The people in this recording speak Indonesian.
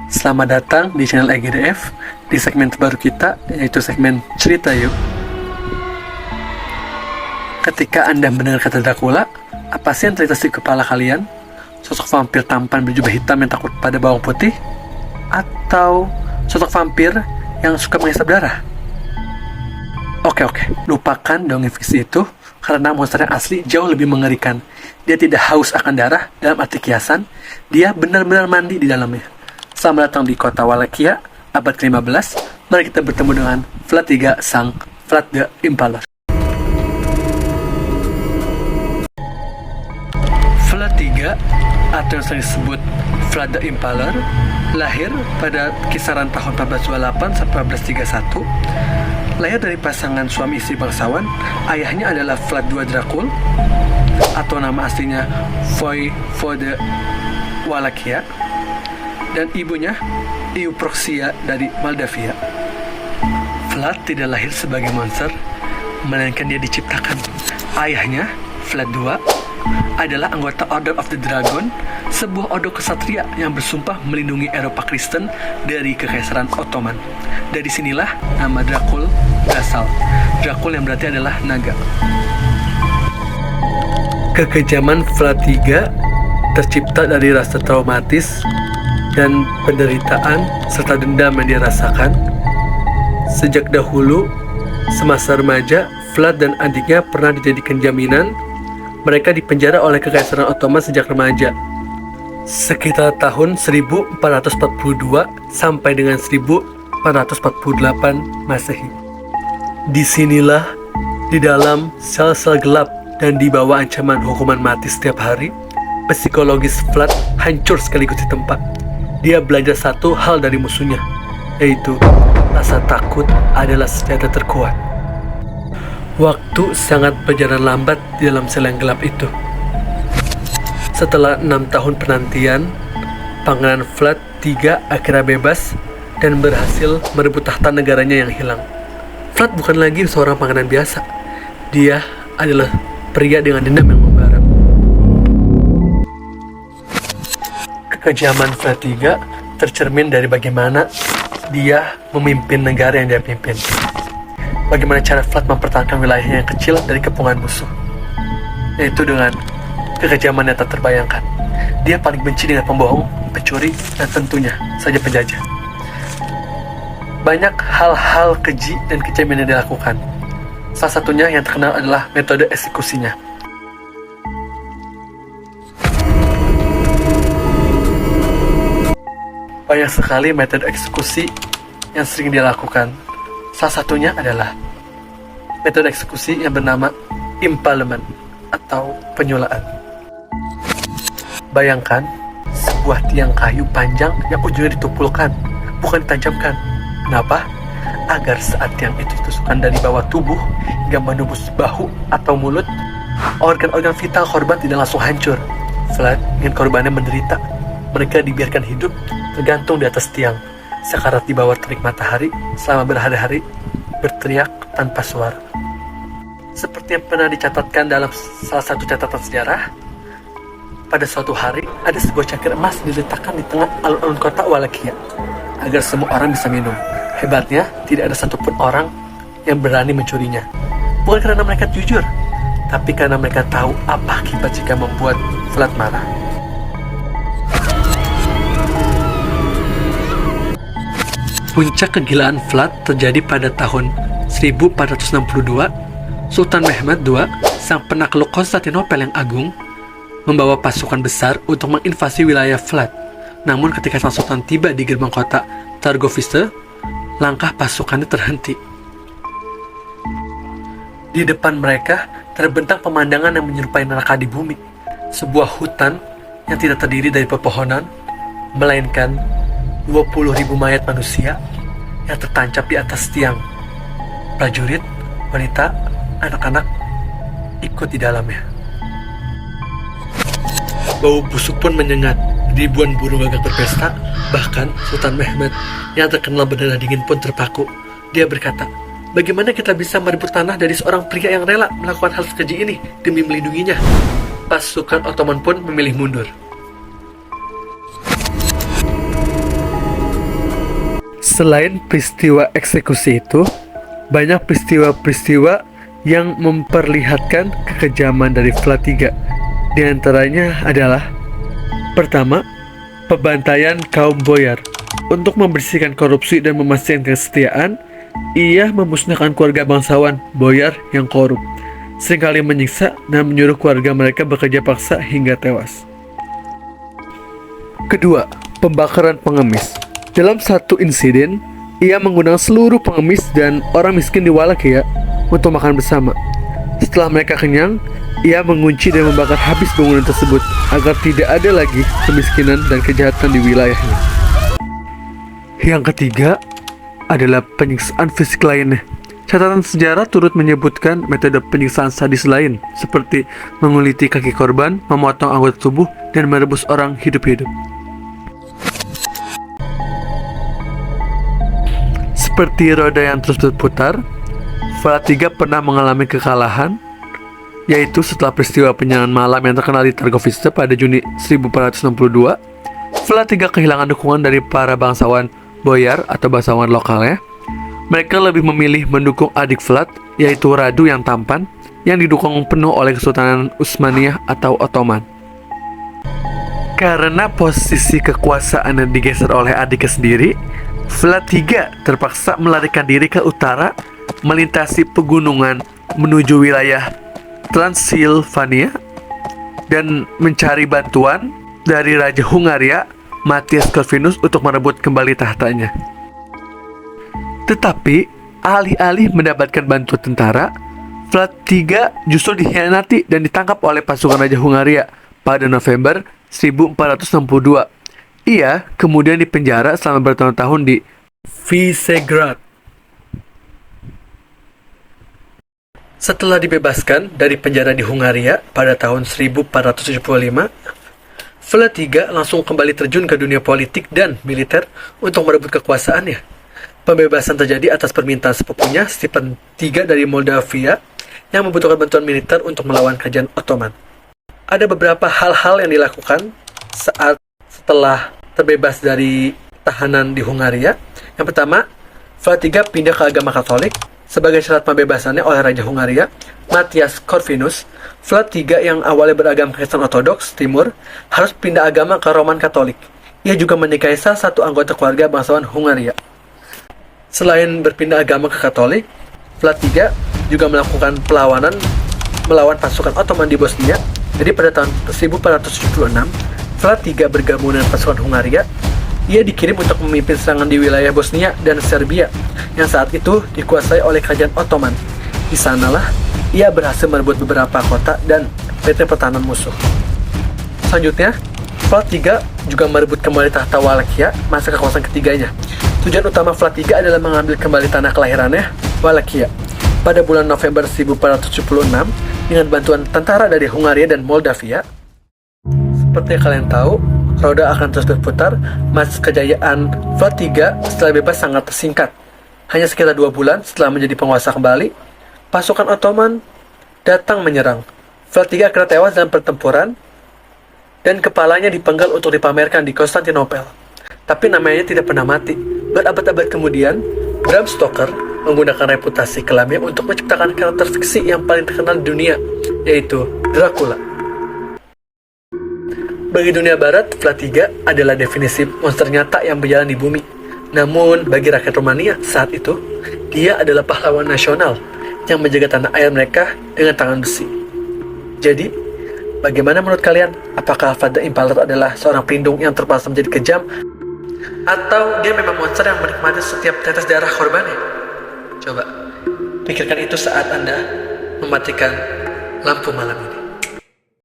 Selamat datang di channel EGDF di segmen terbaru kita, yaitu segmen Cerita Yuk. Ketika Anda mendengar kata Dracula, apa sih yang terlintas di kepala kalian? Sosok vampir tampan berjubah hitam yang takut pada bawang putih? Atau sosok vampir yang suka menghisap darah? Oke, lupakan dongeng fiksi itu, karena monster yang asli jauh lebih mengerikan. Dia tidak haus akan darah dalam arti kiasan, dia benar-benar mandi di dalamnya. Selamat datang di kota Wallachia, abad ke-15. Mari kita bertemu dengan Vlad III, sang Vlad the Impaler. Vlad III, atau yang sering disebut Vlad the Impaler, lahir pada kisaran tahun 1428 sampai 1431. Lahir dari pasangan suami istri bangsawan. Ayahnya adalah Vlad II Dracul, atau nama aslinya Voivode Wallachia, dan ibunya Euproxia dari Moldavia. Vlad tidak lahir sebagai monster, melainkan dia diciptakan. Ayahnya, Vlad II, adalah anggota Order of the Dragon, sebuah ordo kesatria yang bersumpah melindungi Eropa Kristen dari Kekaisaran Ottoman. Dari sinilah nama Dracul berasal. Dracul yang berarti adalah naga. Kekejaman Vlad III tercipta dari rasa traumatis dan penderitaan serta dendam yang dia rasakan. Sejak dahulu, semasa remaja, Vlad dan adiknya pernah dijadikan jaminan. Mereka dipenjara oleh Kekaisaran Ottoman sejak remaja, sekitar tahun 1442 sampai dengan 1448 Masehi. Disinilah, di dalam sel-sel gelap dan di bawah ancaman hukuman mati setiap hari, psikologis Vlad hancur sekaligus ditempa. Dia belajar satu hal dari musuhnya, yaitu rasa takut adalah senjata terkuat. Waktu sangat berjalan lambat di dalam sel yang gelap itu. Setelah 6 tahun penantian, Pangeran Vlad III akhirnya bebas dan berhasil merebut tahta negaranya yang hilang. Vlad bukan lagi seorang pangeran biasa. Dia adalah pria dengan dendam yang membara. Kekejaman Vlad III tercermin dari bagaimana dia memimpin negara yang dia pimpin. Bagaimana cara Vlad mempertahankan wilayahnya yang kecil dari kepungan musuh, yaitu dengan kekejaman yang tak terbayangkan. Dia paling benci dengan pembohong, pencuri, dan tentunya saja penjajah. Banyak hal-hal keji dan kejam yang dilakukan. Salah satunya yang terkenal adalah metode eksekusinya. Banyak sekali metode eksekusi yang sering dia lakukan. Salah satunya adalah metode eksekusi yang bernama impalement atau penyulaan. Bayangkan sebuah tiang kayu panjang yang ujungnya ditumpulkan, bukan ditajamkan. Kenapa? Agar saat tiang itu ditusukkan dari bawah tubuh hingga menembus bahu atau mulut, organ-organ vital korban tidak langsung hancur. Vlad ingin korbannya menderita. Mereka dibiarkan hidup tergantung di atas tiang, sekarat di bawah terik matahari selama berhari-hari, berteriak tanpa suara. Seperti yang pernah dicatatkan dalam salah satu catatan sejarah, pada suatu hari ada sebuah cangkir emas diletakkan di tengah alun-alun kota Wallachia agar semua orang bisa minum. Hebatnya, tidak ada satupun orang yang berani mencurinya. Bukan karena mereka jujur, tapi karena mereka tahu apa akibat jika membuat Vlad marah. Puncak kegilaan Vlad terjadi pada tahun 1462. Sultan Mehmed II, sang penakluk Konstantinopel yang agung, membawa pasukan besar untuk menginvasi wilayah Vlad. Namun ketika sang sultan tiba di gerbang kota Targoviste, langkah pasukannya terhenti. Di depan mereka terbentang pemandangan yang menyerupai neraka di bumi. Sebuah hutan yang tidak terdiri dari pepohonan, melainkan 20.000 mayat manusia yang tertancap di atas tiang. Prajurit, wanita, anak-anak ikut di dalamnya. Bau busuk pun menyengat. Ribuan burung gagak berpesta. Bahkan Sultan Mehmed yang terkenal berdarah dingin pun terpaku. Dia berkata, bagaimana kita bisa merebut tanah dari seorang pria yang rela melakukan hal sekeji ini demi melindunginya? Pasukan Ottoman pun memilih mundur. Selain peristiwa eksekusi itu, banyak peristiwa-peristiwa yang memperlihatkan kekejaman dari Flat 3. Di antaranya adalah: pertama, pembantaian kaum boyar. Untuk membersihkan korupsi dan memastikan kesetiaan, ia memusnahkan keluarga bangsawan boyar yang korup, seringkali menyiksa dan menyuruh keluarga mereka bekerja paksa hingga tewas. Kedua, pembakaran pengemis. Dalam satu insiden, ia mengundang seluruh pengemis dan orang miskin di Wallachia untuk makan bersama. Setelah mereka kenyang, ia mengunci dan membakar habis bangunan tersebut agar tidak ada lagi kemiskinan dan kejahatan di wilayahnya. Yang ketiga adalah penyiksaan fisik lainnya. Catatan sejarah turut menyebutkan metode penyiksaan sadis lain, seperti menguliti kaki korban, memotong anggota tubuh, dan merebus orang hidup-hidup. Seperti roda yang terus berputar, Flat 3 pernah mengalami kekalahan, yaitu setelah peristiwa penyerangan malam yang terkenal di Targoviste pada Juni 1462. Flat 3 kehilangan dukungan dari para bangsawan boyar atau bangsawan lokalnya. Mereka lebih memilih mendukung adik Flat, yaitu Radu yang tampan, yang didukung penuh oleh Kesultanan Utsmaniyah atau Ottoman. Karena posisi kekuasaannya digeser oleh adiknya sendiri, Flat 3 terpaksa melarikan diri ke utara, melintasi pegunungan menuju wilayah Transilvania, dan mencari bantuan dari Raja Hungaria, Matthias Corvinus, untuk merebut kembali tahtanya. Tetapi, alih-alih mendapatkan bantuan tentara, Flat 3 justru dikhianati dan ditangkap oleh pasukan Raja Hungaria pada November 1462. Ia kemudian dipenjara selama bertahun-tahun di Visegrad. Setelah dibebaskan dari penjara di Hungaria pada tahun 1475, Flat 3 langsung kembali terjun ke dunia politik dan militer untuk merebut kekuasaannya. Pembebasan terjadi atas permintaan sepupunya Stephen III dari Moldavia yang membutuhkan bantuan militer untuk melawan kerajaan Ottoman. Ada beberapa hal-hal yang dilakukan saat setelah terbebas dari tahanan di Hungaria. Yang pertama, Flat 3 pindah ke agama Katolik. Sebagai syarat pembebasannya oleh Raja Hungaria, Matthias Corvinus, Flat 3 yang awalnya beragama Kristen Ortodoks Timur harus pindah agama ke Roman Katolik. Ia juga menikahi salah satu anggota keluarga bangsawan Hungaria. Selain berpindah agama ke Katolik, Flat 3 juga melakukan perlawanan melawan pasukan Ottoman di Bosnia. Jadi pada tahun 1476, Flat 3 bergabung dengan pasukan Hungaria. Ia dikirim untuk memimpin serangan di wilayah Bosnia dan Serbia yang saat itu dikuasai oleh kerajaan Ottoman. Di sanalah ia berhasil merebut beberapa kota dan benteng pertahanan musuh. Selanjutnya, Flat 3 juga merebut kembali tahta Wallachia masa kekuasaan ketiganya. Tujuan utama Flat 3 adalah mengambil kembali tanah kelahirannya, Wallachia. Pada bulan November 1476, dengan bantuan tentara dari Hungaria dan Moldavia. Seperti yang kalian tahu, roda akan terus berputar. Masa kejayaan Flat 3 setelah bebas sangat tersingkat. Hanya sekitar 2 bulan setelah menjadi penguasa kembali, pasukan Ottoman datang menyerang. Flat 3 akhirnya tewas dalam pertempuran dan kepalanya dipenggal untuk dipamerkan di Konstantinopel. Tapi namanya tidak pernah mati. Berabad-abad kemudian, Bram Stoker menggunakan reputasi kelamnya untuk menciptakan karakter fiksi yang paling terkenal di dunia, yaitu Dracula. Bagi dunia barat, Flat 3 adalah definisi monster nyata yang berjalan di bumi. Namun, bagi rakyat Romania saat itu, dia adalah pahlawan nasional yang menjaga tanah air mereka dengan tangan besi. Jadi, bagaimana menurut kalian? Apakah Vlad the Impaler adalah seorang pelindung yang terpaksa menjadi kejam? Atau dia memang monster yang menikmati setiap tetes darah korbannya? Coba, pikirkan itu saat Anda mematikan lampu malam ini.